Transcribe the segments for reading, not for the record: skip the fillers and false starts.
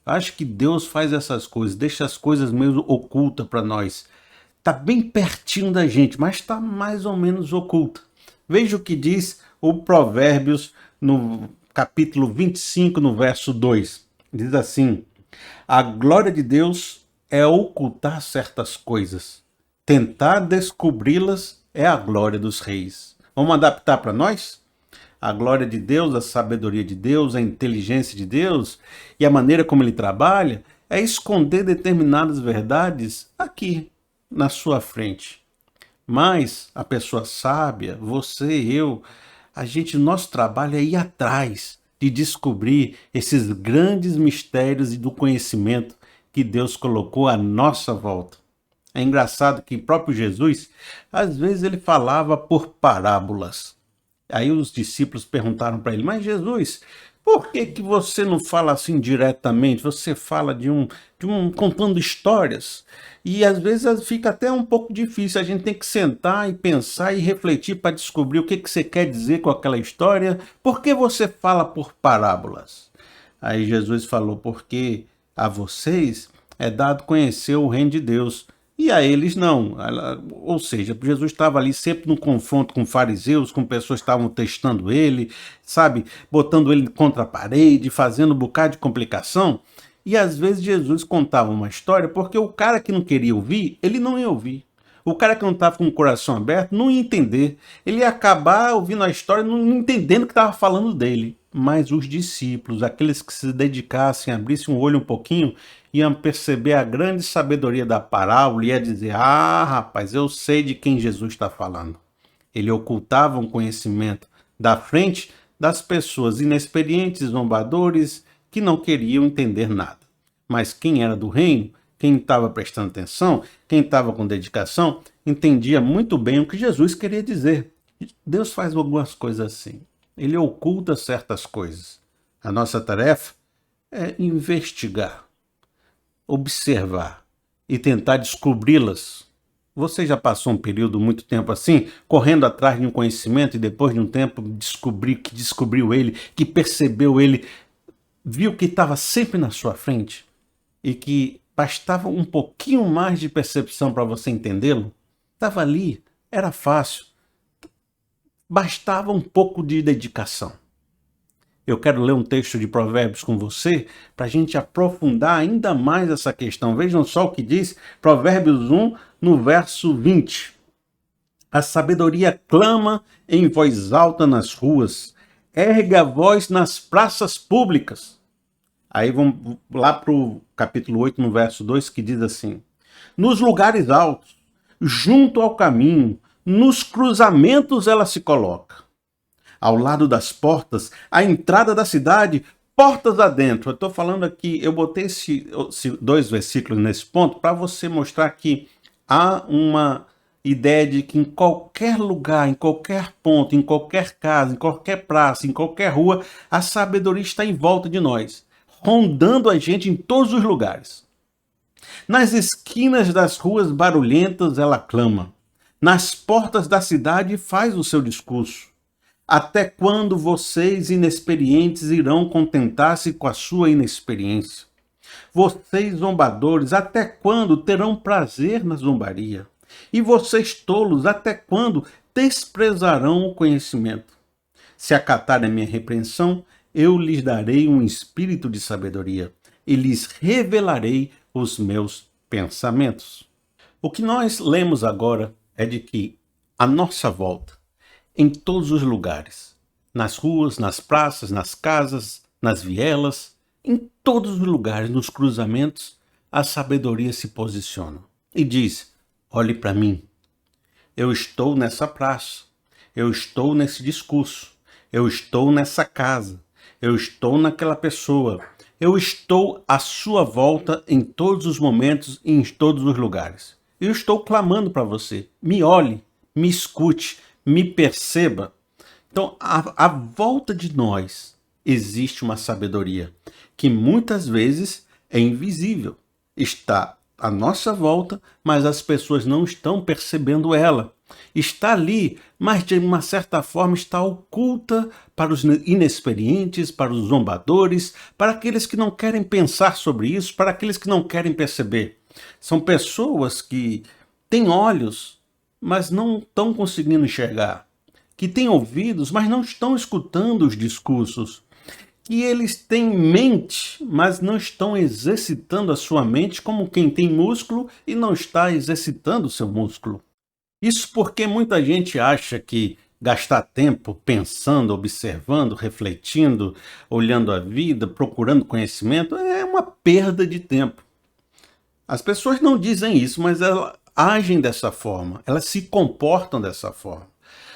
Acho que Deus faz essas coisas, deixa as coisas meio ocultas para nós. Está bem pertinho da gente, mas está mais ou menos oculta. Veja o que diz o Provérbios no capítulo 25, no verso 2. Diz assim: a glória de Deus é ocultar certas coisas. Tentar descobri-las é a glória dos reis. Vamos adaptar para nós? A glória de Deus, a sabedoria de Deus, a inteligência de Deus e a maneira como ele trabalha é esconder determinadas verdades aqui, na sua frente. Mas a pessoa sábia, você e eu, nosso trabalho é ir atrás de descobrir esses grandes mistérios e do conhecimento que Deus colocou à nossa volta. É engraçado que o próprio Jesus, às vezes ele falava por parábolas. Aí os discípulos perguntaram para ele: mas Jesus, por que você não fala assim diretamente? Você fala de um contando histórias. E às vezes fica até um pouco difícil. A gente tem que sentar e pensar e refletir para descobrir o que você quer dizer com aquela história. Por que você fala por parábolas? Aí Jesus falou: porque a vocês é dado conhecer o reino de Deus, e a eles não. Ou seja, Jesus estava ali sempre no confronto com fariseus, com pessoas que estavam testando ele, sabe, botando ele contra a parede, fazendo um bocado de complicação. E às vezes Jesus contava uma história porque o cara que não queria ouvir, ele não ia ouvir. O cara que não estava com o coração aberto não ia entender. Ele ia acabar ouvindo a história não entendendo o que estava falando dele. Mas os discípulos, aqueles que se dedicassem, abrissem o olho um pouquinho, iam perceber a grande sabedoria da parábola e ia dizer: ah, rapaz, eu sei de quem Jesus está falando. Ele ocultava um conhecimento da frente das pessoas inexperientes, zombadores, que não queriam entender nada. Mas quem era do reino, quem estava prestando atenção, quem estava com dedicação, entendia muito bem o que Jesus queria dizer. Deus faz algumas coisas assim. Ele oculta certas coisas. A nossa tarefa é investigar, observar e tentar descobri-las. Você já passou um período muito tempo assim, correndo atrás de um conhecimento e depois de um tempo descobriu ele, que percebeu ele, viu que estava sempre na sua frente e que bastava um pouquinho mais de percepção para você entendê-lo? Estava ali, era fácil. Bastava um pouco de dedicação. Eu quero ler um texto de Provérbios com você para a gente aprofundar ainda mais essa questão. Vejam só o que diz Provérbios 1, no verso 20. A sabedoria clama em voz alta nas ruas, ergue a voz nas praças públicas. Aí vamos lá para o capítulo 8, no verso 2, que diz assim: nos lugares altos, junto ao caminho, nos cruzamentos ela se coloca. Ao lado das portas, a entrada da cidade, portas adentro. Eu estou falando aqui, eu botei dois versículos nesse ponto para você mostrar que há uma ideia de que em qualquer lugar, em qualquer ponto, em qualquer casa, em qualquer praça, em qualquer rua, a sabedoria está em volta de nós, rondando a gente em todos os lugares. Nas esquinas das ruas barulhentas ela clama. Nas portas da cidade faz o seu discurso. Até quando vocês inexperientes irão contentar-se com a sua inexperiência? Vocês zombadores, até quando terão prazer na zombaria? E vocês tolos, até quando desprezarão o conhecimento? Se acatarem a minha repreensão, eu lhes darei um espírito de sabedoria e lhes revelarei os meus pensamentos. O que nós lemos agora é de que à nossa volta, em todos os lugares, nas ruas, nas praças, nas casas, nas vielas, em todos os lugares, nos cruzamentos, a sabedoria se posiciona e diz: olhe para mim, eu estou nessa praça, eu estou nesse discurso, eu estou nessa casa, eu estou naquela pessoa, eu estou à sua volta em todos os momentos e em todos os lugares. Eu estou clamando para você, me olhe, me escute, me perceba. Então, à volta de nós existe uma sabedoria que muitas vezes é invisível. Está à nossa volta, mas as pessoas não estão percebendo ela. Está ali, mas de uma certa forma está oculta para os inexperientes, para os zombadores, para aqueles que não querem pensar sobre isso, para aqueles que não querem perceber. São pessoas que têm olhos, mas não estão conseguindo enxergar, que têm ouvidos, mas não estão escutando os discursos, que eles têm mente, mas não estão exercitando a sua mente como quem tem músculo e não está exercitando o seu músculo. Isso porque muita gente acha que gastar tempo pensando, observando, refletindo, olhando a vida, procurando conhecimento é uma perda de tempo. As pessoas não dizem isso, mas elas agem dessa forma, elas se comportam dessa forma.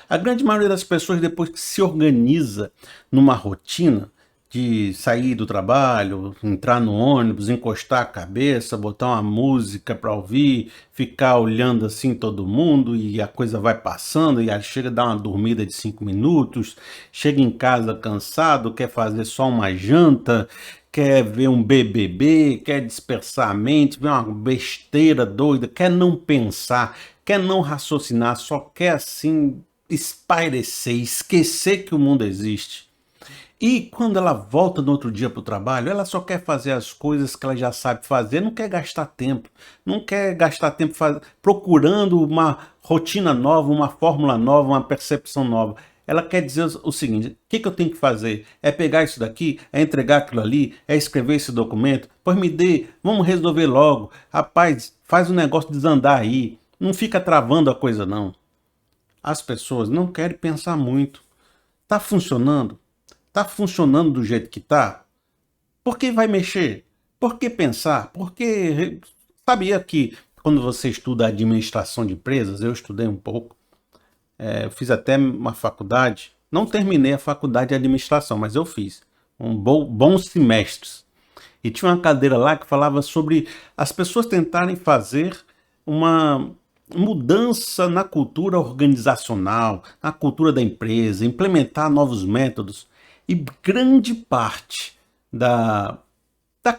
A grande maioria das pessoas, depois que se organiza numa rotina de sair do trabalho, entrar no ônibus, encostar a cabeça, botar uma música para ouvir, ficar olhando assim todo mundo e a coisa vai passando e aí chega a dar uma dormida de 5 minutos, chega em casa cansado, quer fazer só uma janta, quer ver um BBB, quer dispersar a mente, ver uma besteira doida, quer não pensar, quer não raciocinar, só quer assim espairecer, esquecer que o mundo existe. E quando ela volta no outro dia para o trabalho, ela só quer fazer as coisas que ela já sabe fazer, não quer gastar tempo. Não quer gastar tempo procurando uma rotina nova, uma fórmula nova, uma percepção nova. Ela quer dizer o seguinte: o que eu tenho que fazer? É pegar isso daqui? É entregar aquilo ali? É escrever esse documento? Pois me dê, vamos resolver logo. Rapaz, faz o negócio desandar aí. Não fica travando a coisa não. As pessoas não querem pensar muito. Está funcionando? Está funcionando do jeito que está? Por que vai mexer? Por que pensar? Porque sabia que quando você estuda administração de empresas, eu estudei um pouco, eu fiz até uma faculdade, não terminei a faculdade de administração, mas eu fiz bons semestres. E tinha uma cadeira lá que falava sobre as pessoas tentarem fazer uma mudança na cultura organizacional, na cultura da empresa, implementar novos métodos. E grande parte da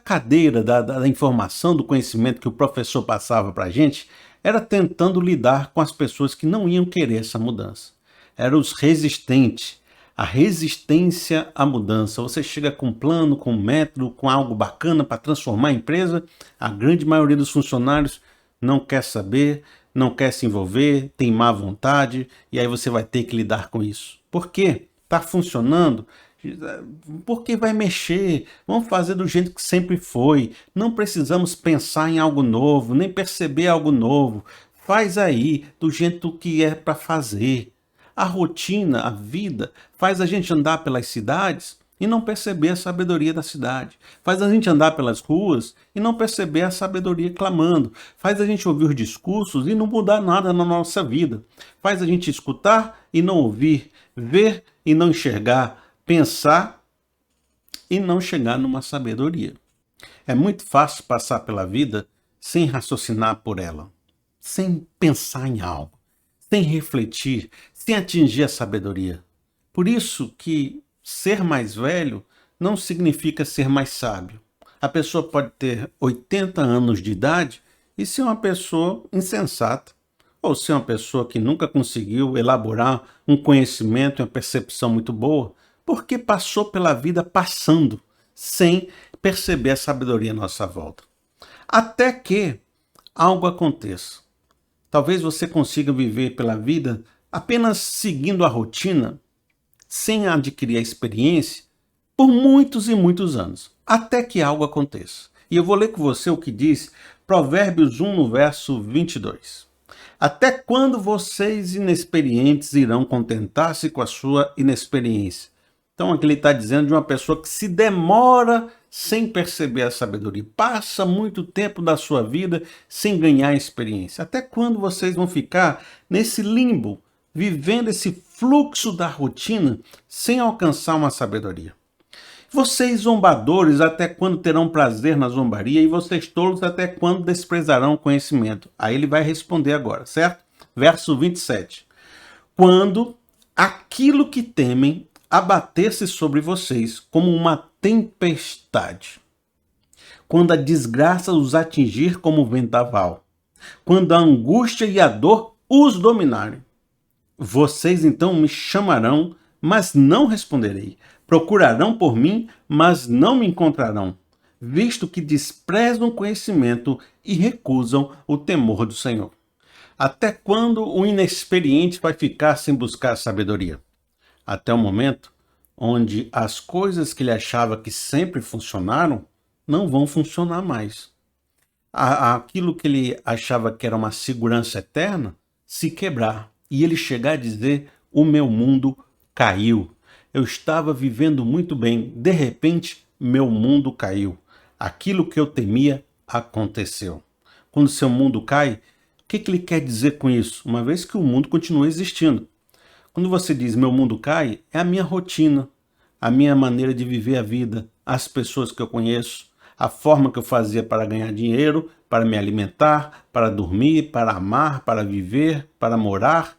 cadeira, da informação, do conhecimento que o professor passava para a gente, era tentando lidar com as pessoas que não iam querer essa mudança. Eram os resistentes, a resistência à mudança. Você chega com um plano, com um método, com algo bacana para transformar a empresa, a grande maioria dos funcionários não quer saber, não quer se envolver, tem má vontade, e aí você vai ter que lidar com isso. Por quê? Está funcionando? Por que vai mexer? Vamos fazer do jeito que sempre foi. Não precisamos pensar em algo novo, nem perceber algo novo. Faz aí do jeito que é para fazer. A rotina, a vida, faz a gente andar pelas cidades e não perceber a sabedoria da cidade. Faz a gente andar pelas ruas e não perceber a sabedoria clamando. Faz a gente ouvir os discursos e não mudar nada na nossa vida. Faz a gente escutar e não ouvir, ver e não enxergar, pensar e não chegar numa sabedoria. É muito fácil passar pela vida sem raciocinar por ela, sem pensar em algo, sem refletir, sem atingir a sabedoria. Por isso que ser mais velho não significa ser mais sábio. A pessoa pode ter 80 anos de idade e ser uma pessoa insensata, ou ser uma pessoa que nunca conseguiu elaborar um conhecimento e uma percepção muito boa, porque passou pela vida passando, sem perceber a sabedoria à nossa volta. Até que algo aconteça. Talvez você consiga viver pela vida apenas seguindo a rotina, sem adquirir a experiência, por muitos e muitos anos, até que algo aconteça. E eu vou ler com você o que diz Provérbios 1, no verso 22. Até quando vocês inexperientes irão contentar-se com a sua inexperiência? Então aqui ele está dizendo de uma pessoa que se demora sem perceber a sabedoria. Passa muito tempo da sua vida sem ganhar experiência. Até quando vocês vão ficar nesse limbo, vivendo esse fluxo da rotina sem alcançar uma sabedoria? Vocês zombadores, até quando terão prazer na zombaria? E vocês tolos, até quando desprezarão o conhecimento? Aí ele vai responder agora, certo? Verso 27. Quando aquilo que temem abater-se sobre vocês como uma tempestade, quando a desgraça os atingir como vendaval, quando a angústia e a dor os dominarem. Vocês então me chamarão, mas não responderei. Procurarão por mim, mas não me encontrarão, visto que desprezam o conhecimento e recusam o temor do Senhor. Até quando o inexperiente vai ficar sem buscar sabedoria? Até o momento onde as coisas que ele achava que sempre funcionaram não vão funcionar mais. Aquilo que ele achava que era uma segurança eterna se quebrar e ele chegar a dizer: o meu mundo caiu. Eu estava vivendo muito bem, de repente meu mundo caiu. Aquilo que eu temia aconteceu. Quando seu mundo cai, o que ele quer dizer com isso? Uma vez que o mundo continua existindo. Quando você diz meu mundo cai, é a minha rotina, a minha maneira de viver a vida, as pessoas que eu conheço, a forma que eu fazia para ganhar dinheiro, para me alimentar, para dormir, para amar, para viver, para morar.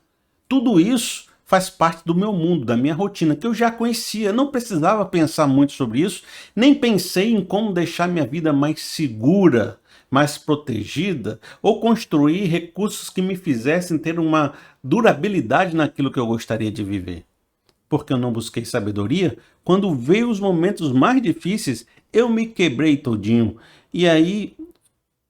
Tudo isso faz parte do meu mundo, da minha rotina, que eu já conhecia. Não precisava pensar muito sobre isso, nem pensei em como deixar minha vida mais segura, mais protegida, ou construir recursos que me fizessem ter uma durabilidade naquilo que eu gostaria de viver. Porque eu não busquei sabedoria, quando veio os momentos mais difíceis, eu me quebrei todinho. E aí,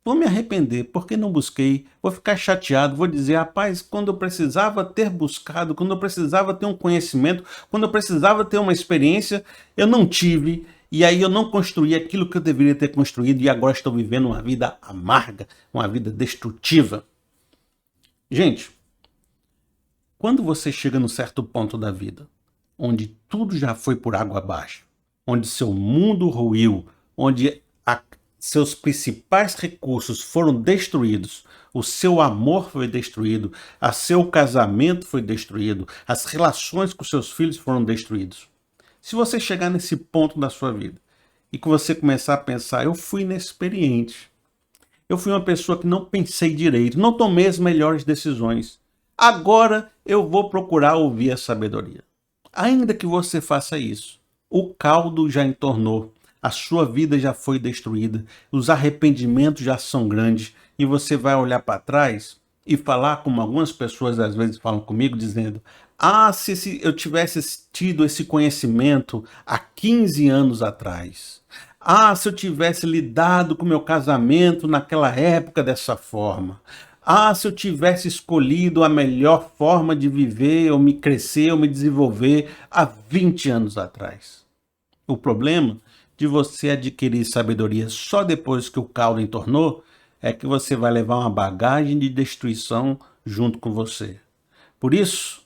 vou me arrepender, porque não busquei, vou ficar chateado, vou dizer: rapaz, quando eu precisava ter buscado, quando eu precisava ter um conhecimento, quando eu precisava ter uma experiência, eu não tive, e aí eu não construí aquilo que eu deveria ter construído, e agora estou vivendo uma vida amarga, uma vida destrutiva. Gente, quando você chega num certo ponto da vida, onde tudo já foi por água abaixo, onde seu mundo ruiu, onde seus principais recursos foram destruídos, o seu amor foi destruído, o seu casamento foi destruído, as relações com seus filhos foram destruídos. Se você chegar nesse ponto da sua vida e que você começar a pensar: eu fui inexperiente, eu fui uma pessoa que não pensei direito, não tomei as melhores decisões, agora eu vou procurar ouvir a sabedoria. Ainda que você faça isso, o caldo já entornou, a sua vida já foi destruída, os arrependimentos já são grandes, e você vai olhar para trás e falar como algumas pessoas às vezes falam comigo, dizendo: ah, se eu tivesse tido esse conhecimento há 15 anos atrás. Ah, se eu tivesse lidado com meu casamento naquela época dessa forma. Ah, se eu tivesse escolhido a melhor forma de viver, ou me crescer, ou me desenvolver há 20 anos atrás. O problema de você adquirir sabedoria só depois que o caldo entornou é que você vai levar uma bagagem de destruição junto com você. Por isso,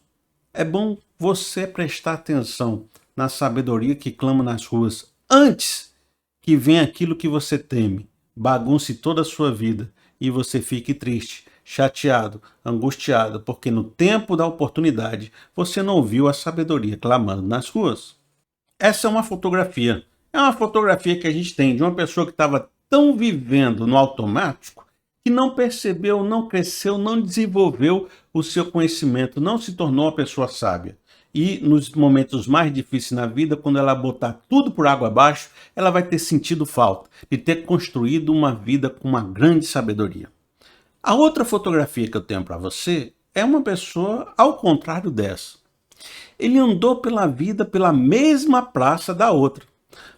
é bom você prestar atenção na sabedoria que clama nas ruas antes que venha aquilo que você teme, bagunce toda a sua vida e você fique triste, chateado, angustiado, porque no tempo da oportunidade você não ouviu a sabedoria clamando nas ruas. Essa é uma fotografia. É uma fotografia que a gente tem de uma pessoa que estava tão vivendo no automático que não percebeu, não cresceu, não desenvolveu o seu conhecimento, não se tornou uma pessoa sábia. E nos momentos mais difíceis na vida, quando ela botar tudo por água abaixo, ela vai ter sentido falta de ter construído uma vida com uma grande sabedoria. A outra fotografia que eu tenho para você é uma pessoa ao contrário dessa. Ele andou pela vida pela mesma praça da outra.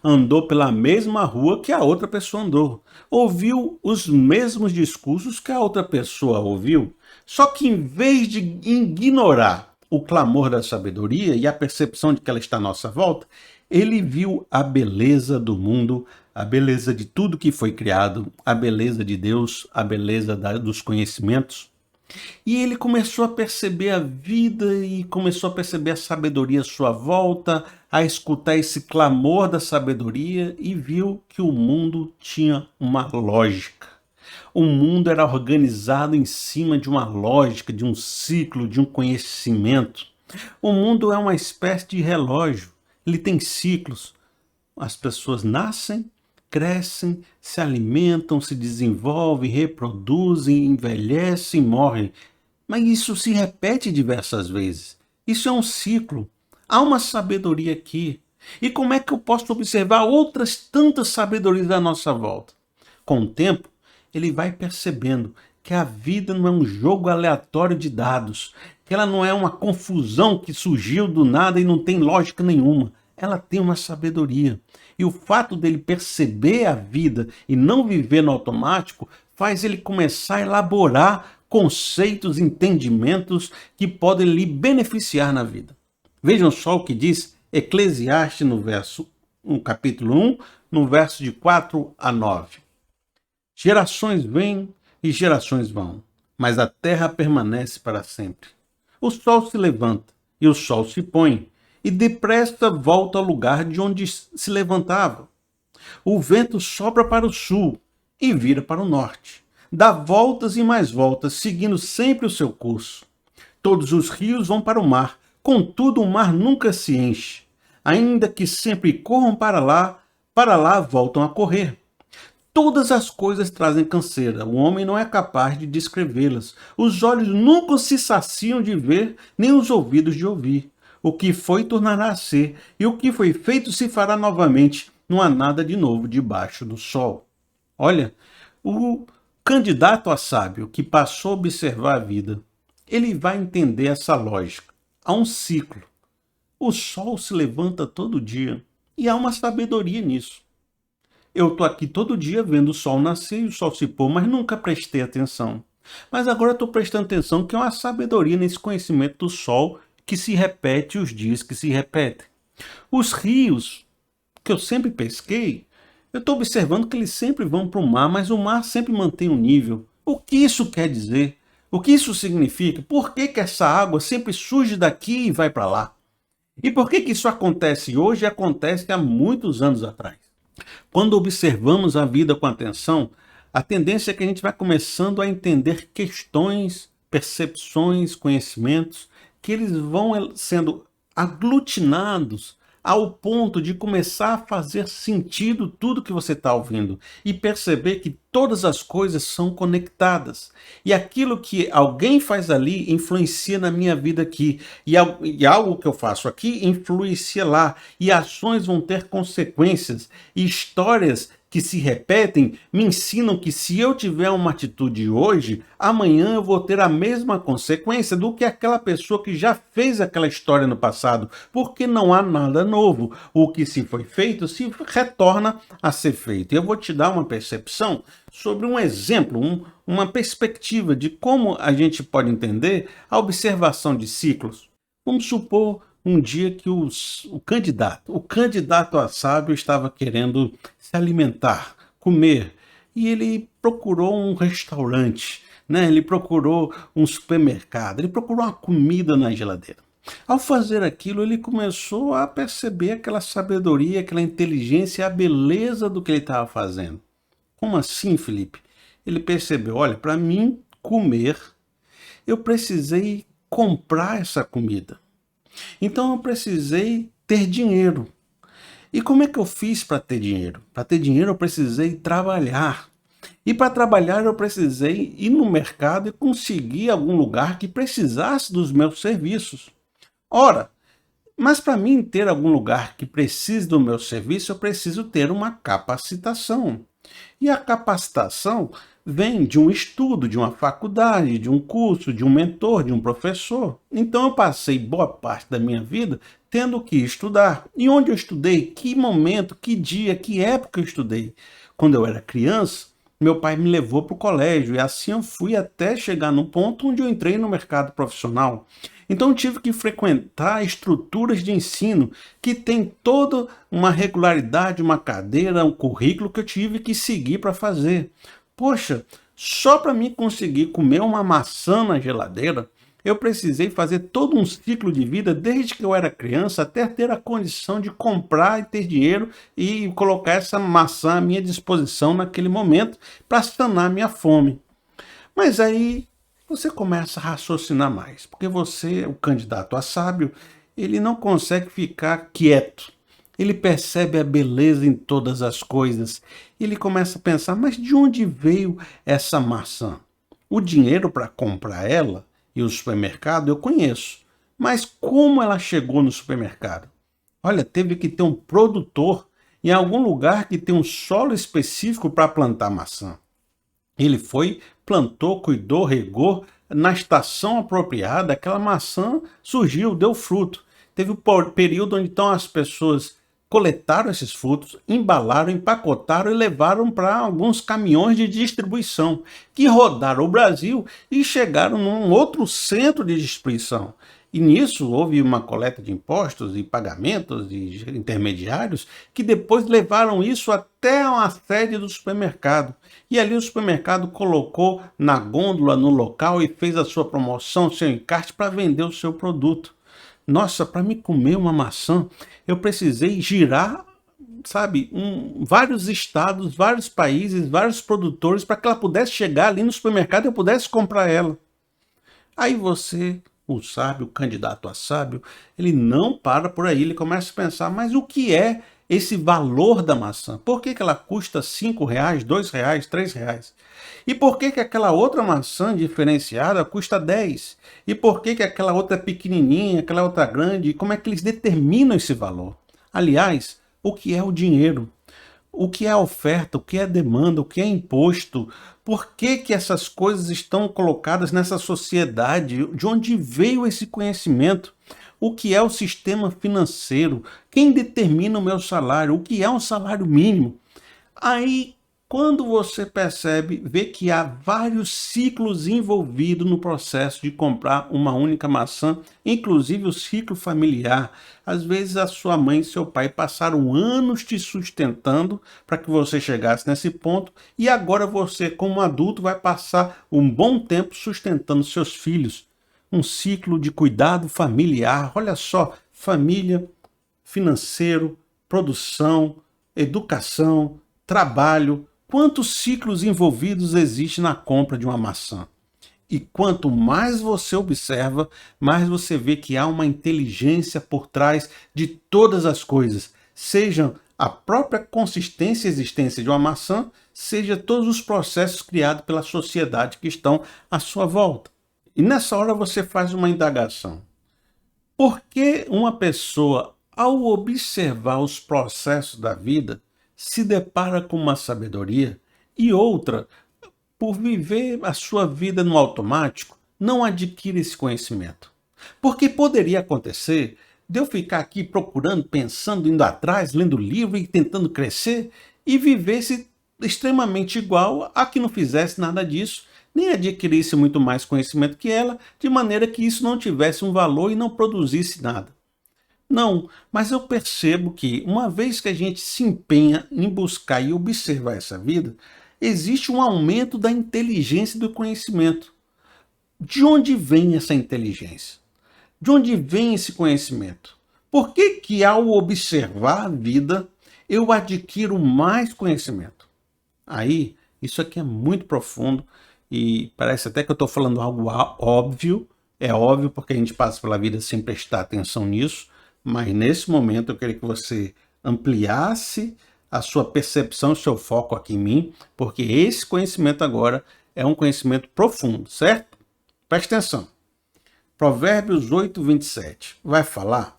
Andou pela mesma rua que a outra pessoa andou. Ouviu os mesmos discursos que a outra pessoa ouviu. Só que em vez de ignorar o clamor da sabedoria e a percepção de que ela está à nossa volta, ele viu a beleza do mundo, a beleza de tudo que foi criado, a beleza de Deus, a beleza dos conhecimentos. E ele começou a perceber a vida e começou a perceber a sabedoria à sua volta, a escutar esse clamor da sabedoria e viu que o mundo tinha uma lógica. O mundo era organizado em cima de uma lógica, de um ciclo, de um conhecimento. O mundo é uma espécie de relógio. Ele tem ciclos. As pessoas nascem, crescem, se alimentam, se desenvolvem, reproduzem, envelhecem, morrem. Mas isso se repete diversas vezes. Isso é um ciclo. Há uma sabedoria aqui. E como é que eu posso observar outras tantas sabedorias à nossa volta? Com o tempo, ele vai percebendo que a vida não é um jogo aleatório de dados, que ela não é uma confusão que surgiu do nada e não tem lógica nenhuma. Ela tem uma sabedoria. E o fato dele perceber a vida e não viver no automático faz ele começar a elaborar conceitos, entendimentos que podem lhe beneficiar na vida. Vejam só o que diz Eclesiastes no capítulo 1, no verso de 4 a 9. Gerações vêm e gerações vão, mas a terra permanece para sempre. O sol se levanta e o sol se põe, e depressa volta ao lugar de onde se levantava. O vento sopra para o sul e vira para o norte. Dá voltas e mais voltas, seguindo sempre o seu curso. Todos os rios vão para o mar, contudo o mar nunca se enche. Ainda que sempre corram para lá voltam a correr. Todas as coisas trazem canseira, o homem não é capaz de descrevê-las. Os olhos nunca se saciam de ver, nem os ouvidos de ouvir. O que foi tornará a ser, e o que foi feito se fará novamente. Não há nada de novo debaixo do sol. Olha, o candidato a sábio que passou a observar a vida, ele vai entender essa lógica. Há um ciclo. O sol se levanta todo dia e há uma sabedoria nisso. Eu estou aqui todo dia vendo o sol nascer e o sol se pôr, mas nunca prestei atenção. Mas agora estou prestando atenção que há uma sabedoria nesse conhecimento do sol que se repete os dias que se repetem. Os rios, que eu sempre pesquei, eu estou observando que eles sempre vão para o mar, mas o mar sempre mantém um nível. O que isso quer dizer? O que isso significa? Por que essa água sempre surge daqui e vai para lá? E por que isso acontece hoje e acontece há muitos anos atrás? Quando observamos a vida com atenção, a tendência é que a gente vai começando a entender questões, percepções, conhecimentos, que eles vão sendo aglutinados ao ponto de começar a fazer sentido tudo que você está ouvindo e perceber que todas as coisas são conectadas. E aquilo que alguém faz ali influencia na minha vida aqui. E algo que eu faço aqui influencia lá. E ações vão ter consequências. E histórias que se repetem me ensinam que se eu tiver uma atitude hoje, amanhã eu vou ter a mesma consequência do que aquela pessoa que já fez aquela história no passado, porque não há nada novo. O que se foi feito se retorna a ser feito. Eu vou te dar uma percepção sobre um exemplo, uma perspectiva de como a gente pode entender a observação de ciclos. Vamos supor um dia que o candidato a sábio estava querendo se alimentar, comer, e ele procurou um restaurante, né? Ele procurou um supermercado, ele procurou uma comida na geladeira. Ao fazer aquilo, ele começou a perceber aquela sabedoria, aquela inteligência, a beleza do que ele estava fazendo. Como assim, Felipe? Ele percebeu, olha, para mim comer, eu precisei comprar essa comida. Então eu precisei ter dinheiro. E como é que eu fiz para ter dinheiro? Para ter dinheiro eu precisei trabalhar. E para trabalhar eu precisei ir no mercado e conseguir algum lugar que precisasse dos meus serviços. Ora, mas para mim ter algum lugar que precise do meu serviço, eu preciso ter uma capacitação. E a capacitação vem de um estudo, de uma faculdade, de um curso, de um mentor, de um professor. Então eu passei boa parte da minha vida tendo que estudar. E onde eu estudei? Que momento, que dia, que época eu estudei? Quando eu era criança, meu pai me levou para o colégio e assim eu fui até chegar no ponto onde eu entrei no mercado profissional. Então eu tive que frequentar estruturas de ensino que tem toda uma regularidade, uma cadeira, um currículo que eu tive que seguir para fazer. Poxa, só para mim conseguir comer uma maçã na geladeira, eu precisei fazer todo um ciclo de vida desde que eu era criança até ter a condição de comprar e ter dinheiro e colocar essa maçã à minha disposição naquele momento para sanar minha fome. Mas aí você começa a raciocinar mais, porque você, o candidato a sábio, ele não consegue ficar quieto. Ele percebe a beleza em todas as coisas. Ele começa a pensar, mas de onde veio essa maçã? O dinheiro para comprar ela e o supermercado eu conheço. Mas como ela chegou no supermercado? Olha, teve que ter um produtor em algum lugar que tem um solo específico para plantar maçã. Ele foi, plantou, cuidou, regou, na estação apropriada, aquela maçã surgiu, deu fruto. Teve um período onde então as pessoas coletaram esses frutos, embalaram, empacotaram e levaram para alguns caminhões de distribuição, que rodaram o Brasil e chegaram num outro centro de distribuição. E nisso houve uma coleta de impostos e pagamentos de intermediários que depois levaram isso até a sede do supermercado. E ali o supermercado colocou na gôndola, no local, e fez a sua promoção, seu encarte para vender o seu produto. Nossa, para me comer uma maçã, eu precisei girar, sabe, vários estados, vários países, vários produtores, para que ela pudesse chegar ali no supermercado e eu pudesse comprar ela. Aí você, o sábio, o candidato a sábio, ele não para por aí, ele começa a pensar, mas o que é esse valor da maçã? Por que ela custa R$ 5, R$ 2, R$ 3? E por que aquela outra maçã diferenciada custa 10? E por que aquela outra pequenininha, aquela outra grande? E como é que eles determinam esse valor? Aliás, o que é o dinheiro? O que é a oferta? O que é a demanda? O que é imposto? Por que essas coisas estão colocadas nessa sociedade? De onde veio esse conhecimento? O que é o sistema financeiro? Quem determina o meu salário? O que é um salário mínimo? Aí, quando você percebe, vê que há vários ciclos envolvidos no processo de comprar uma única maçã, inclusive o ciclo familiar. Às vezes a sua mãe e seu pai passaram anos te sustentando para que você chegasse nesse ponto, e agora você, como adulto, vai passar um bom tempo sustentando seus filhos. Um ciclo de cuidado familiar. Olha só, família, financeiro, produção, educação, trabalho. Quantos ciclos envolvidos existem na compra de uma maçã? E quanto mais você observa, mais você vê que há uma inteligência por trás de todas as coisas. Seja a própria consistência e existência de uma maçã, seja todos os processos criados pela sociedade que estão à sua volta. E nessa hora você faz uma indagação. Por que uma pessoa, ao observar os processos da vida, se depara com uma sabedoria, e outra, por viver a sua vida no automático, não adquire esse conhecimento? Porque poderia acontecer de eu ficar aqui procurando, pensando, indo atrás, lendo livro e tentando crescer, e vivesse extremamente igual a que não fizesse nada disso, nem adquirisse muito mais conhecimento que ela, de maneira que isso não tivesse um valor e não produzisse nada. Não, mas eu percebo que, uma vez que a gente se empenha em buscar e observar essa vida, existe um aumento da inteligência e do conhecimento. De onde vem essa inteligência? De onde vem esse conhecimento? Por que ao observar a vida, eu adquiro mais conhecimento? Aí, isso aqui é muito profundo e parece até que eu estou falando algo óbvio. É óbvio porque a gente passa pela vida sem prestar atenção nisso, mas nesse momento eu queria que você ampliasse a sua percepção, o seu foco aqui em mim, porque esse conhecimento agora é um conhecimento profundo, certo? Preste atenção. Provérbios 8, 27 vai falar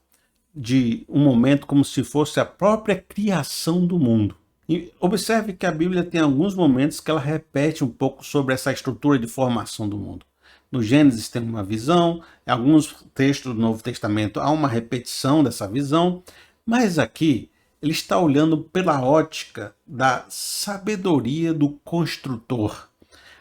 de um momento como se fosse a própria criação do mundo. E observe que a Bíblia tem alguns momentos que ela repete um pouco sobre essa estrutura de formação do mundo. No Gênesis tem uma visão, em alguns textos do Novo Testamento há uma repetição dessa visão, mas aqui ele está olhando pela ótica da sabedoria do construtor.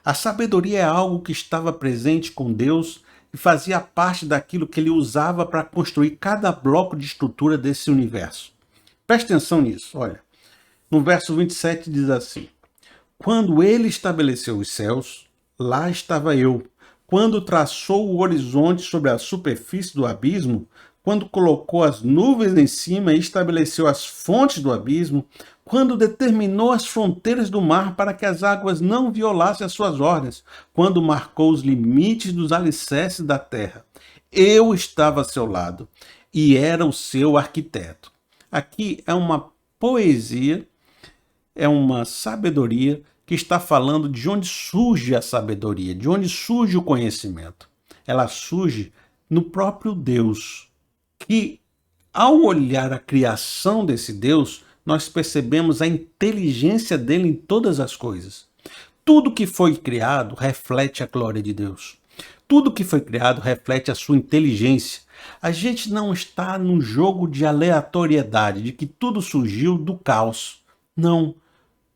A sabedoria é algo que estava presente com Deus e fazia parte daquilo que ele usava para construir cada bloco de estrutura desse universo. Preste atenção nisso, olha. No verso 27 diz assim: quando ele estabeleceu os céus, lá estava eu. Quando traçou o horizonte sobre a superfície do abismo, quando colocou as nuvens em cima e estabeleceu as fontes do abismo, quando determinou as fronteiras do mar para que as águas não violassem as suas ordens, quando marcou os limites dos alicerces da terra. Eu estava a seu lado e era o seu arquiteto. Aqui é uma poesia, é uma sabedoria que está falando de onde surge a sabedoria, de onde surge o conhecimento. Ela surge no próprio Deus, que ao olhar a criação desse Deus, nós percebemos a inteligência dele em todas as coisas. Tudo que foi criado reflete a glória de Deus. Tudo que foi criado reflete a sua inteligência. A gente não está num jogo de aleatoriedade, de que tudo surgiu do caos. Não.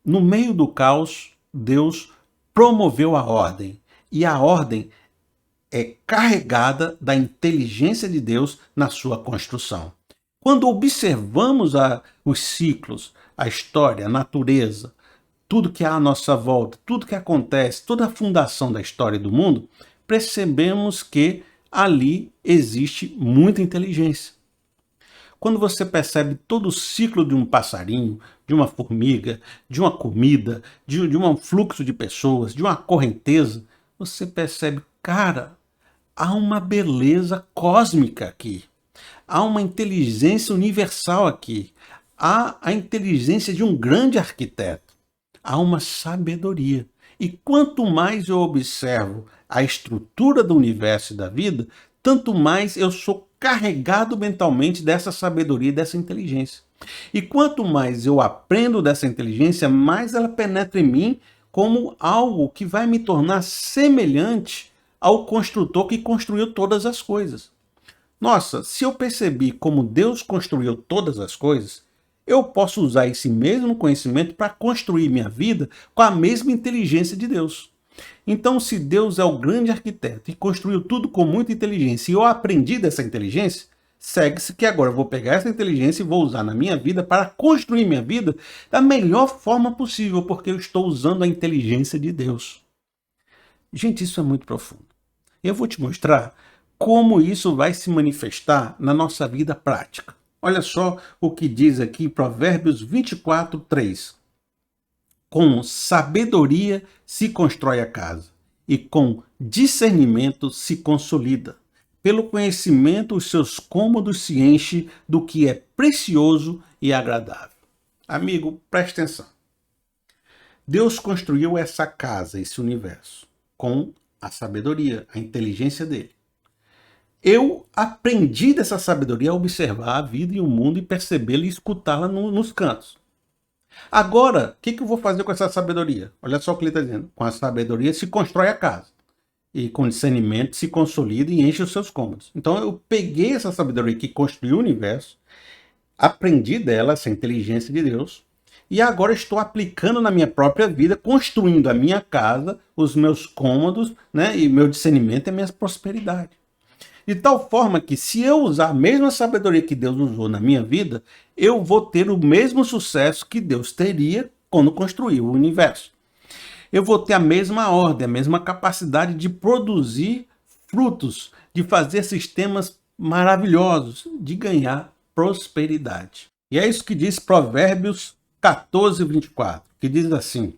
No meio do caos, Deus promoveu a ordem. E a ordem é carregada da inteligência de Deus na sua construção. Quando observamos os ciclos, a história, a natureza, tudo que há à nossa volta, tudo que acontece, toda a fundação da história do mundo, percebemos que ali existe muita inteligência. Quando você percebe todo o ciclo de um passarinho, de uma formiga, de uma comida, de um fluxo de pessoas, de uma correnteza, você percebe, cara, há uma beleza cósmica aqui. Há uma inteligência universal aqui. Há a inteligência de um grande arquiteto. Há uma sabedoria. E quanto mais eu observo a estrutura do universo e da vida, tanto mais eu sou carregado mentalmente dessa sabedoria e dessa inteligência. E quanto mais eu aprendo dessa inteligência, mais ela penetra em mim como algo que vai me tornar semelhante ao construtor que construiu todas as coisas. Nossa, se eu percebi como Deus construiu todas as coisas, eu posso usar esse mesmo conhecimento para construir minha vida com a mesma inteligência de Deus. Então, se Deus é o grande arquiteto e construiu tudo com muita inteligência e eu aprendi dessa inteligência, segue-se que agora eu vou pegar essa inteligência e vou usar na minha vida para construir minha vida da melhor forma possível, porque eu estou usando a inteligência de Deus. Gente, isso é muito profundo. Eu vou te mostrar como isso vai se manifestar na nossa vida prática. Olha só o que diz aqui Provérbios 24, 3. Com sabedoria se constrói a casa, e com discernimento se consolida. Pelo conhecimento os seus cômodos se enchem do que é precioso e agradável. Amigo, preste atenção. Deus construiu essa casa, esse universo, com a sabedoria, a inteligência dele. Eu aprendi dessa sabedoria a observar a vida e o mundo e percebê-la e escutá-la nos cantos. Agora, o que eu vou fazer com essa sabedoria? Olha só o que ele está dizendo. Com a sabedoria se constrói a casa. E com discernimento se consolida e enche os seus cômodos. Então eu peguei essa sabedoria que construiu o universo, aprendi dela, essa inteligência de Deus, e agora estou aplicando na minha própria vida, construindo a minha casa, os meus cômodos, né, e meu discernimento e a minha prosperidade. De tal forma que se eu usar a mesma sabedoria que Deus usou na minha vida, eu vou ter o mesmo sucesso que Deus teria quando construiu o universo. Eu vou ter a mesma ordem, a mesma capacidade de produzir frutos, de fazer sistemas maravilhosos, de ganhar prosperidade. E é isso que diz Provérbios 14, 24, que diz assim: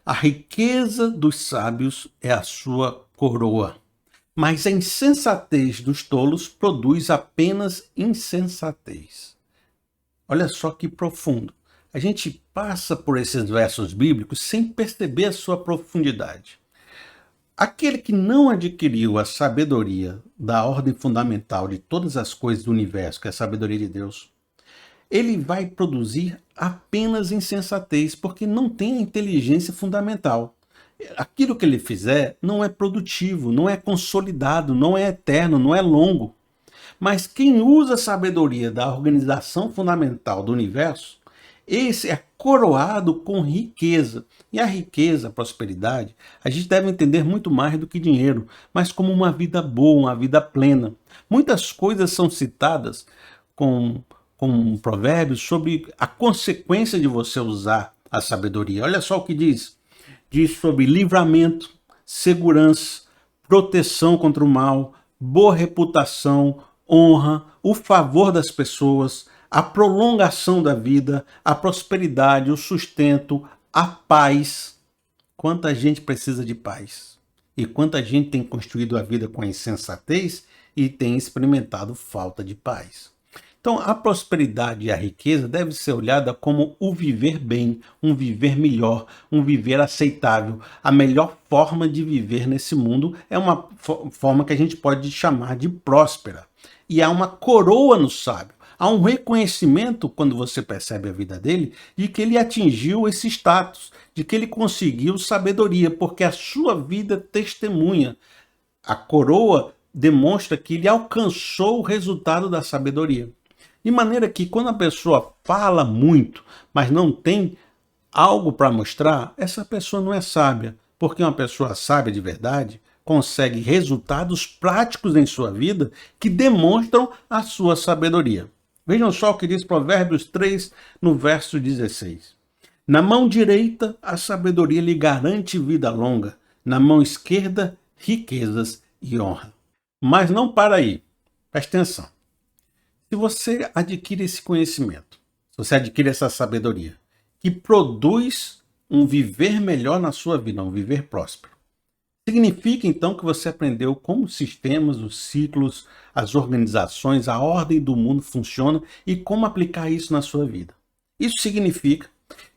a riqueza dos sábios é a sua coroa, mas a insensatez dos tolos produz apenas insensatez. Olha só que profundo. A gente passa por esses versos bíblicos sem perceber a sua profundidade. Aquele que não adquiriu a sabedoria da ordem fundamental de todas as coisas do universo, que é a sabedoria de Deus, ele vai produzir apenas insensatez, porque não tem a inteligência fundamental. Aquilo que ele fizer não é produtivo, não é consolidado, não é eterno, não é longo. Mas quem usa a sabedoria da organização fundamental do universo, esse é coroado com riqueza. E a riqueza, a prosperidade, a gente deve entender muito mais do que dinheiro, mas como uma vida boa, uma vida plena. Muitas coisas são citadas com provérbios sobre a consequência de você usar a sabedoria. Olha só o que diz. Diz sobre livramento, segurança, proteção contra o mal, boa reputação, honra, o favor das pessoas, a prolongação da vida, a prosperidade, o sustento, a paz. Quanta gente precisa de paz. E quanta gente tem construído a vida com a insensatez e tem experimentado falta de paz. Então, a prosperidade e a riqueza deve ser olhada como o viver bem, um viver melhor, um viver aceitável. A melhor forma de viver nesse mundo é uma forma que a gente pode chamar de próspera. E há uma coroa no sábio. Há um reconhecimento, quando você percebe a vida dele, de que ele atingiu esse status, de que ele conseguiu sabedoria, porque a sua vida testemunha A coroa demonstra que ele alcançou o resultado da sabedoria. De maneira que quando a pessoa fala muito, mas não tem algo para mostrar, essa pessoa não é sábia. Porque uma pessoa sábia de verdade consegue resultados práticos em sua vida que demonstram a sua sabedoria. Vejam só o que diz Provérbios 3, no verso 16. Na mão direita, a sabedoria lhe garante vida longa. Na mão esquerda, riquezas e honra. Mas não para aí. Preste atenção. Se você adquire esse conhecimento, se você adquire essa sabedoria, que produz um viver melhor na sua vida, um viver próspero, significa então que você aprendeu como os sistemas, os ciclos, as organizações, a ordem do mundo funciona e como aplicar isso na sua vida. Isso significa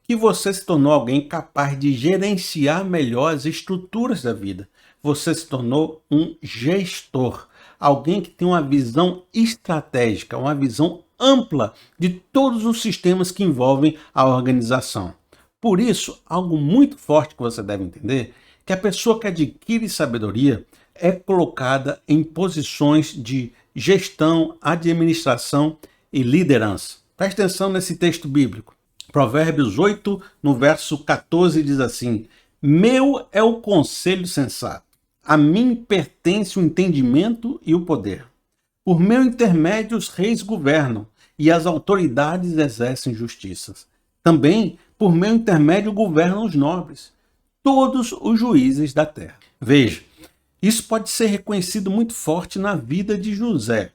que você se tornou alguém capaz de gerenciar melhor as estruturas da vida. Você se tornou um gestor, alguém que tem uma visão estratégica, uma visão ampla de todos os sistemas que envolvem a organização. Por isso, algo muito forte que você deve entender, que a pessoa que adquire sabedoria é colocada em posições de gestão, administração e liderança. Preste atenção nesse texto bíblico. Provérbios 8, no verso 14, diz assim: Meu é o conselho sensato, a mim pertence o entendimento e o poder. Por meu intermédio os reis governam, e as autoridades exercem justiça. Também, por meu intermédio, governam os nobres, todos os juízes da terra. Veja, isso pode ser reconhecido muito forte na vida de José.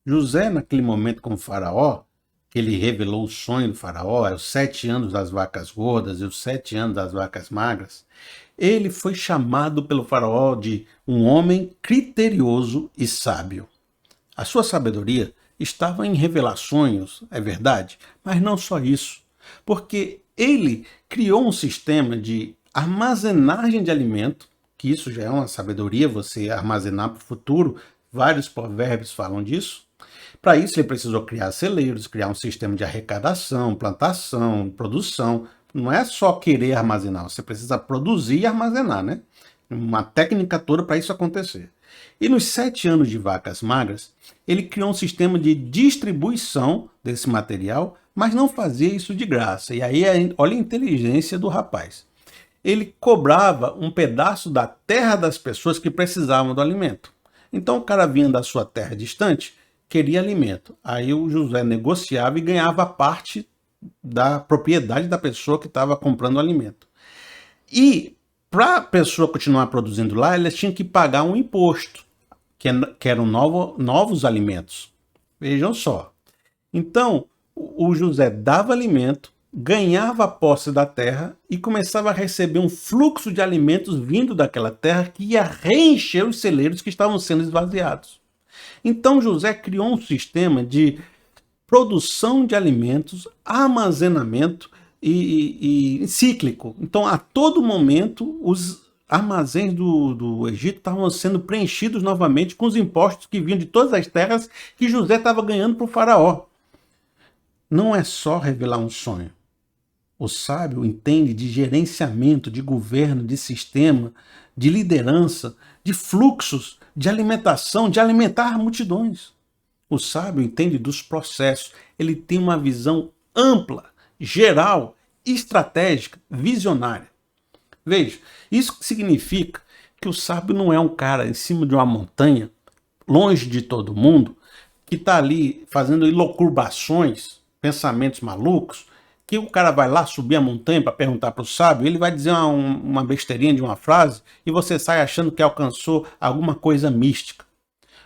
José, naquele momento com o faraó, que ele revelou o sonho do faraó, os 7 anos das vacas gordas e os 7 anos das vacas magras, ele foi chamado pelo faraó de um homem criterioso e sábio. A sua sabedoria estava em revelações, é verdade, mas não só isso, porque ele criou um sistema de armazenagem de alimento, que isso já é uma sabedoria, você armazenar para o futuro, vários provérbios falam disso. Para isso ele precisou criar celeiros, criar um sistema de arrecadação, plantação, produção. Não é só querer armazenar, você precisa produzir e armazenar, né? Uma técnica toda para isso acontecer. E nos 7 anos de vacas magras, ele criou um sistema de distribuição desse material, mas não fazia isso de graça. E aí, olha a inteligência do rapaz. Ele cobrava um pedaço da terra das pessoas que precisavam do alimento. Então o cara vinha da sua terra distante, queria alimento. Aí o José negociava e ganhava parte da propriedade da pessoa que estava comprando o alimento. E para a pessoa continuar produzindo lá, ela tinha que pagar um imposto, que eram novos alimentos. Vejam só. Então, o José dava alimento, ganhava a posse da terra e começava a receber um fluxo de alimentos vindo daquela terra que ia reencher os celeiros que estavam sendo esvaziados. Então José criou um sistema de produção de alimentos, armazenamento e cíclico. Então, a todo momento, os armazéns do Egito estavam sendo preenchidos novamente com os impostos que vinham de todas as terras que José estava ganhando para o faraó. Não é só revelar um sonho. O sábio entende de gerenciamento, de governo, de sistema, de liderança, de fluxos, de alimentação, de alimentar multidões. O sábio entende dos processos. Ele tem uma visão ampla, geral, estratégica, visionária. Veja, isso significa que o sábio não é um cara em cima de uma montanha, longe de todo mundo, que está ali fazendo ilocurbações, pensamentos malucos, que o cara vai lá subir a montanha para perguntar para o sábio, ele vai dizer uma besteirinha de uma frase e você sai achando que alcançou alguma coisa mística.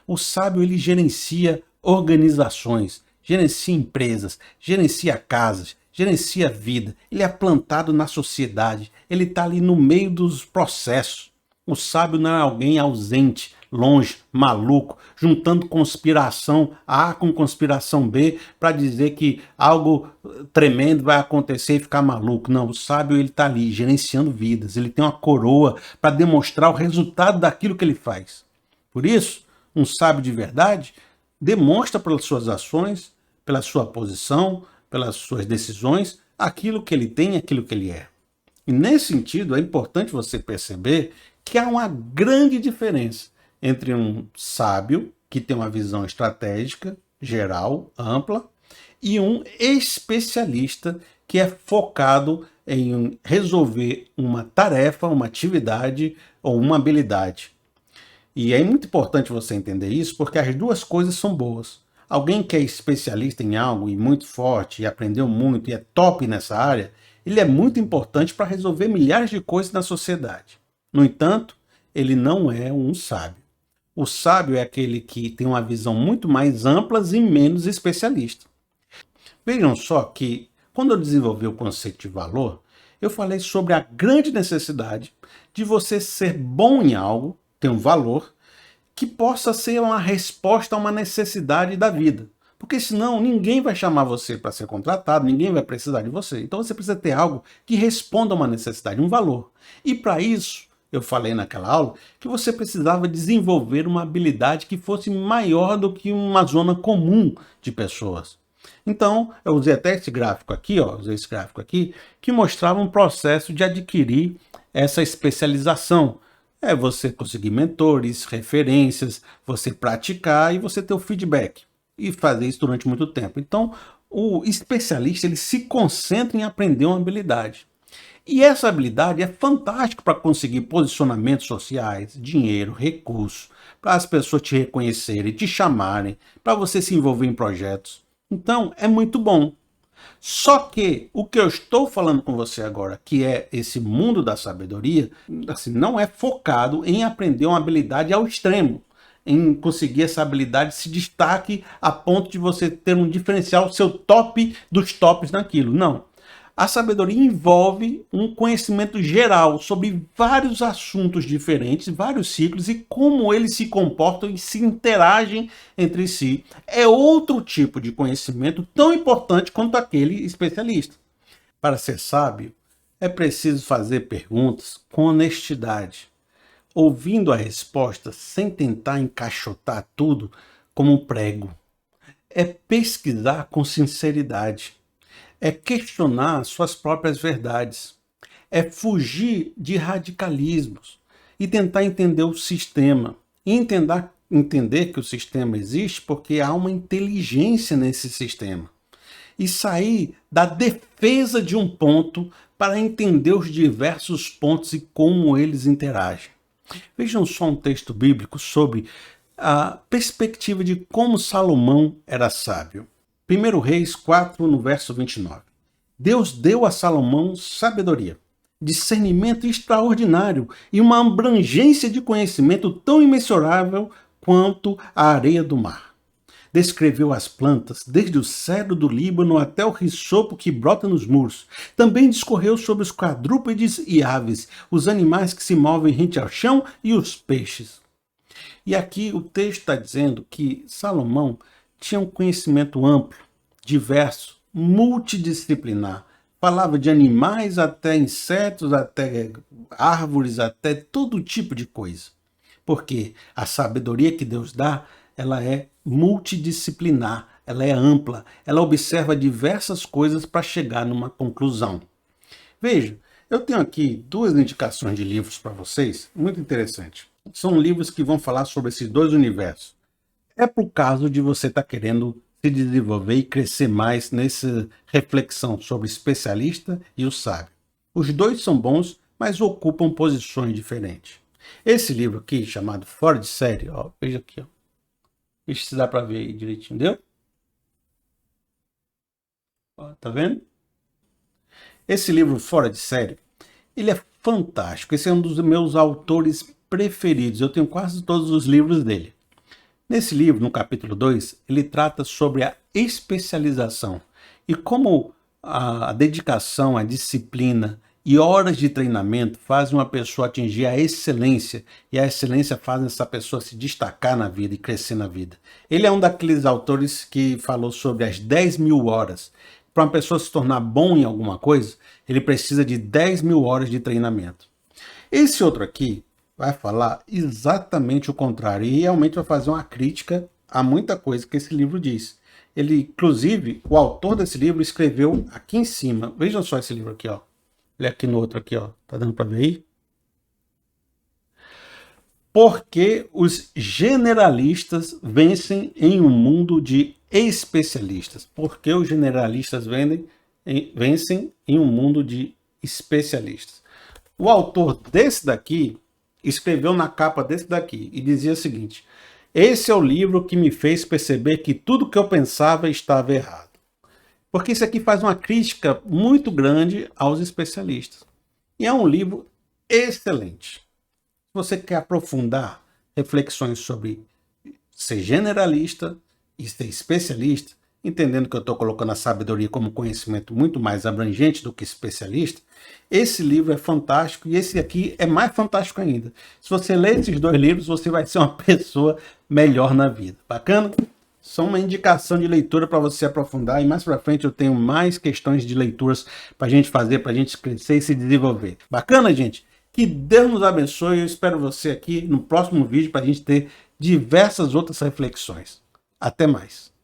O sábio, ele gerencia organizações, gerencia empresas, gerencia casas, gerencia vida. Ele é plantado na sociedade, ele está ali no meio dos processos. O sábio não é alguém ausente, longe, maluco, juntando conspiração A com conspiração B para dizer que algo tremendo vai acontecer e ficar maluco. Não, o sábio ele está ali gerenciando vidas, ele tem uma coroa para demonstrar o resultado daquilo que ele faz. Por isso, um sábio de verdade demonstra pelas suas ações, pela sua posição, pelas suas decisões, aquilo que ele tem, aquilo que ele é. E nesse sentido, é importante você perceber que há uma grande diferença entre um sábio, que tem uma visão estratégica, geral, ampla, e um especialista, que é focado em resolver uma tarefa, uma atividade ou uma habilidade. E é muito importante você entender isso, porque as duas coisas são boas. Alguém que é especialista em algo e muito forte, e aprendeu muito, e é top nessa área, ele é muito importante para resolver milhares de coisas na sociedade. No entanto, ele não é um sábio. O sábio é aquele que tem uma visão muito mais ampla e menos especialista. Vejam só que, quando eu desenvolvi o conceito de valor, eu falei sobre a grande necessidade de você ser bom em algo, ter um valor, que possa ser uma resposta a uma necessidade da vida. Porque senão ninguém vai chamar você para ser contratado, ninguém vai precisar de você. Então você precisa ter algo que responda a uma necessidade, um valor. E para isso, eu falei naquela aula que você precisava desenvolver uma habilidade que fosse maior do que uma zona comum de pessoas. Então, eu usei até esse gráfico aqui, que mostrava um processo de adquirir essa especialização. É você conseguir mentores, referências, você praticar e você ter o feedback. E fazer isso durante muito tempo. Então, o especialista ele se concentra em aprender uma habilidade. E essa habilidade é fantástica para conseguir posicionamentos sociais, dinheiro, recursos, para as pessoas te reconhecerem, te chamarem, para você se envolver em projetos. Então, é muito bom. Só que o que eu estou falando com você agora, que é esse mundo da sabedoria, assim, não é focado em aprender uma habilidade ao extremo, em conseguir essa habilidade se destaque a ponto de você ter um diferencial, seu top dos tops naquilo. Não. A sabedoria envolve um conhecimento geral sobre vários assuntos diferentes, vários ciclos e como eles se comportam e se interagem entre si. É outro tipo de conhecimento tão importante quanto aquele especialista. Para ser sábio, é preciso fazer perguntas com honestidade, ouvindo a resposta sem tentar encaixotar tudo como um prego. É pesquisar com sinceridade. É questionar suas próprias verdades, é fugir de radicalismos e tentar entender o sistema. E entender que o sistema existe porque há uma inteligência nesse sistema. E sair da defesa de um ponto para entender os diversos pontos e como eles interagem. Vejam só um texto bíblico sobre a perspectiva de como Salomão era sábio. 1 Reis 4, no verso 29. Deus deu a Salomão sabedoria, discernimento extraordinário e uma abrangência de conhecimento tão imensurável quanto a areia do mar. Descreveu as plantas, desde o cedro do Líbano até o risopo que brota nos muros. Também discorreu sobre os quadrúpedes e aves, os animais que se movem rente ao chão e os peixes. E aqui o texto está dizendo que Salomão tinha um conhecimento amplo, diverso, multidisciplinar. Falava de animais até insetos, até árvores, até todo tipo de coisa. Porque a sabedoria que Deus dá, ela é multidisciplinar, ela é ampla, ela observa diversas coisas para chegar numa conclusão. Veja, eu tenho aqui duas indicações de livros para vocês, muito interessante. São livros que vão falar sobre esses dois universos. É por caso de você estar querendo se desenvolver e crescer mais nessa reflexão sobre especialista e o sábio. Os dois são bons, mas ocupam posições diferentes. Esse livro aqui, chamado Fora de Série, ó, veja aqui, ó. Veja se dá para ver aí direitinho, deu? Ó, tá vendo? Esse livro Fora de Série, ele é fantástico. Esse é um dos meus autores preferidos. Eu tenho quase todos os livros dele. Nesse livro, no capítulo 2, ele trata sobre a especialização e como a dedicação, a disciplina e horas de treinamento fazem uma pessoa atingir a excelência e a excelência faz essa pessoa se destacar na vida e crescer na vida. Ele é um daqueles autores que falou sobre as 10.000 horas. Para uma pessoa se tornar bom em alguma coisa, ele precisa de 10.000 horas de treinamento. Esse outro aqui vai falar exatamente o contrário e realmente vai fazer uma crítica a muita coisa que esse livro diz. Ele, inclusive, o autor desse livro escreveu aqui em cima. Vejam só esse livro aqui, ó. Ele aqui no outro aqui, ó. Tá dando para ver aí? Porque os generalistas vencem em um mundo de especialistas. Porque os generalistas vencem em um mundo de especialistas. O autor desse daqui escreveu na capa desse daqui e dizia o seguinte: esse é o livro que me fez perceber que tudo que eu pensava estava errado. Porque isso aqui faz uma crítica muito grande aos especialistas. E é um livro excelente. Se você quer aprofundar reflexões sobre ser generalista e ser especialista, entendendo que eu estou colocando a sabedoria como conhecimento muito mais abrangente do que especialista, esse livro é fantástico e esse aqui é mais fantástico ainda. Se você ler esses dois livros, você vai ser uma pessoa melhor na vida. Bacana? Só uma indicação de leitura para você aprofundar, e mais para frente eu tenho mais questões de leituras para a gente fazer, para a gente crescer e se desenvolver. Bacana, gente? Que Deus nos abençoe. Eu espero você aqui no próximo vídeo para a gente ter diversas outras reflexões. Até mais.